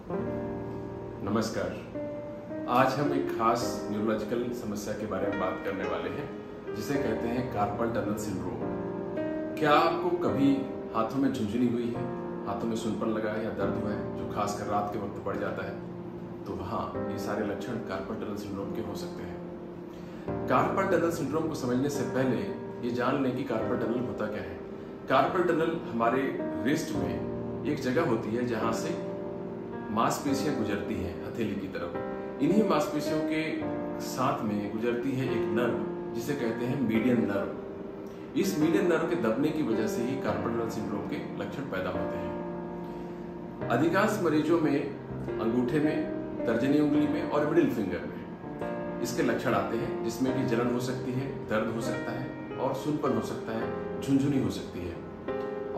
नमस्कार। आज हम एक खास न्यूरोलॉजिकल समस्या के बारे में बात करने वाले हैं जिसे कहते हैं कार्पल टनल सिंड्रोम। क्या आपको कभी हाथों में झुंझुनी हुई है, हाथों में सूनपन लगा है या दर्द हुआ है जो खासकर रात के वक्त बढ़ जाता है? तो हाँ, ये सारे लक्षण कार्पल टनल सिंड्रोम के हो सकते हैं। कार्पल टनल सिंड्रोम को समझने से पहले ये जान लें कि कार्पल टनल होता क्या है। कार्पल टनल हमारे रिस्ट में एक जगह होती है जहां से मांसपेशियां गुजरती हैं हथेली की तरफ। इन्हीं मांसपेशियों के साथ में गुजरती है एक नर्व जिसे कहते हैं मीडियन नर्व। इस मीडियन नर्व के दबने की वजह से ही कार्पल टनल सिंड्रोम के लक्षण पैदा होते हैं। अधिकांश मरीजों में अंगूठे में, तर्जनी उंगली में और मिडिल फिंगर में इसके लक्षण आते हैं, जिसमें कि जलन हो सकती है, दर्द हो सकता है और सूनपन हो सकता है, झुंझुनी हो सकती है।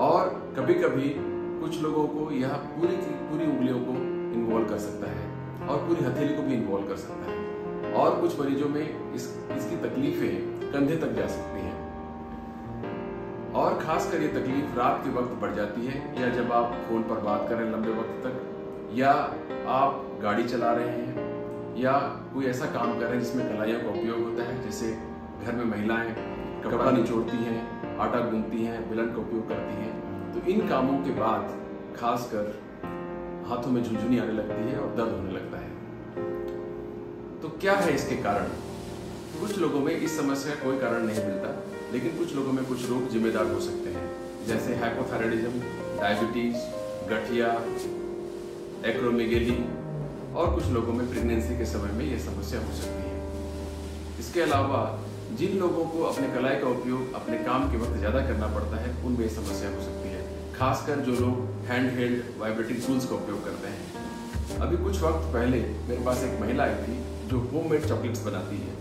और कभी कभी कुछ लोगों को यह पूरी की पूरी उंगलियों को इन्वॉल्व कर सकता है और पूरी हथेली को भी इन्वॉल्व कर सकता है। और कुछ मरीजों में इसकी तकलीफें कंधे तक जा सकती हैं। और खासकर ये तकलीफ रात के वक्त बढ़ जाती है, या जब आप फोन पर बात कर रहे हैं लंबे वक्त तक, या आप गाड़ी चला रहे हैं, या कोई ऐसा काम कर रहे हैं जिसमें कलाइयों का उपयोग होता है। जैसे घर में महिलाएं कपड़ा निचोड़ती हैं, आटा गूंथती हैं, बेलन का उपयोग करती हैं। तो इन कामों के बाद खासकर हाथों में झुंझुनी आने लगती है और दर्द होने लगता है। तो क्या है इसके कारण? कुछ लोगों में इस समस्या का कोई कारण नहीं मिलता, लेकिन कुछ लोगों में कुछ रोग जिम्मेदार हो सकते हैं, जैसे हाइपोथायरायडिज्म, डायबिटीज, गठिया, एक्रोमेगेली, और कुछ लोगों में प्रेगनेंसी के समय में यह समस्या हो सकती है। इसके अलावा जिन लोगों को अपने कलाई का उपयोग अपने काम के वक्त ज्यादा करना पड़ता है, उनमें यह समस्या हो सकती है, खासकर जो लोग हैंड हेल्ड वाइब्रेटिंग टूल्स का उपयोग करते हैं। अभी कुछ वक्त पहले मेरे पास एक महिला आई थी जो होममेड चॉकलेट्स बनाती है।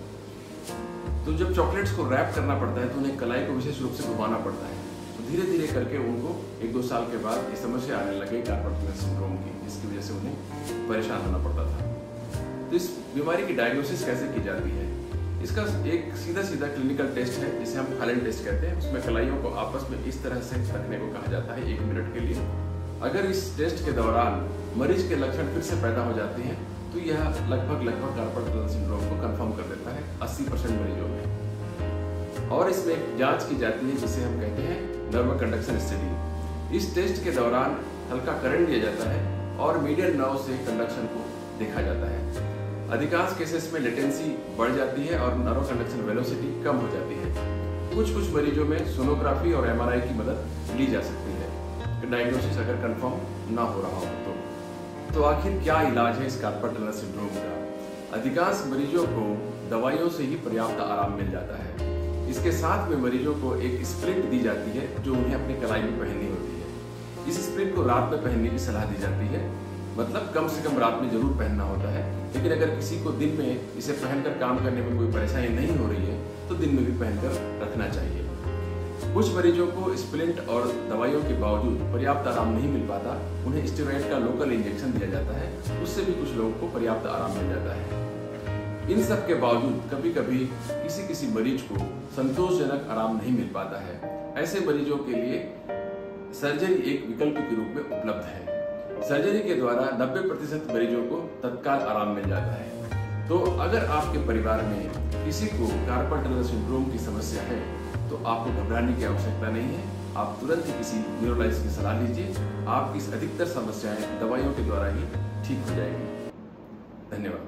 तो जब चॉकलेट्स को रैप करना पड़ता है तो उन्हें कलाई को विशेष रूप से घुमाना पड़ता है। तो धीरे धीरे करके उनको 1-2 साल के बाद ये समस्या आने लगे कार्पल टनल सिंड्रोम की, जिसकी वजह से उन्हें परेशान होना पड़ता था। तो इस बीमारी की डायग्नोसिस कैसे की जाती है? इसका एक सीधा क्लिनिकल टेस्ट है जिसे हम फैलन टेस्ट कहते हैं। उसमें कलाइयों को आपस में इस तरह से रखने को कहा जाता है 1 मिनट के लिए। अगर इस टेस्ट के दौरान मरीज के लक्षण फिर से पैदा हो जाते हैं तो यह लगभग कार्पल टनल सिंड्रोम को कंफर्म कर देता है 80% मरीजों में। और इसमें एक जांच की जाती है जिसे हम कहते हैं नर्व कंडक्शन स्टडी। इस टेस्ट के दौरान हल्का करंट दिया जाता है और मीडियन नर्व से कंडक्शन को देखा जाता है। अधिकांश केसेस में लेटेंसी बढ़ जाती है और नर्व कंडक्शन वेलोसिटी कम हो जाती है। कुछ मरीजों में सोनोग्राफी और MRI की मदद ली जा सकती है डायग्नोसिस अगर कंफर्म ना हो रहा हो तो आखिर क्या इलाज है इस कार्पल टनल सिंड्रोम का? अधिकांश मरीजों को दवाइयों से ही पर्याप्त आराम मिल जाता है। इसके साथ में मरीजों को एक स्प्लिट दी जाती है जो उन्हें अपनी कलाई में पहननी होती है। इस स्प्लिट को रात में पहनने की सलाह दी जाती है, मतलब कम से कम रात में जरूर पहनना होता है। लेकिन अगर किसी को दिन में इसे पहनकर काम करने में कोई परेशानी नहीं हो रही है तो दिन में भी पहनकर रखना चाहिए। कुछ मरीजों को स्प्लिंट और दवाइयों के बावजूद पर्याप्त आराम नहीं मिल पाता, उन्हें स्टेरॉइड का लोकल इंजेक्शन दिया जाता है, उससे भी कुछ लोगों को पर्याप्त आराम मिल जाता है। इन सब के बावजूद कभी कभी किसी मरीज को संतोषजनक आराम नहीं मिल पाता है। ऐसे मरीजों के लिए सर्जरी एक विकल्प के रूप में उपलब्ध है। सर्जरी के द्वारा 90% मरीजों को तत्काल आराम मिल जाता है। तो अगर आपके परिवार में किसी को कार्पल टनल सिंड्रोम की समस्या है तो आपको घबराने की आवश्यकता नहीं है। आप तुरंत ही किसी न्यूरोलॉजिस्ट की सलाह लीजिए। आपकी अधिकतर समस्याएं दवाइयों के द्वारा ही ठीक हो जाएगी। धन्यवाद।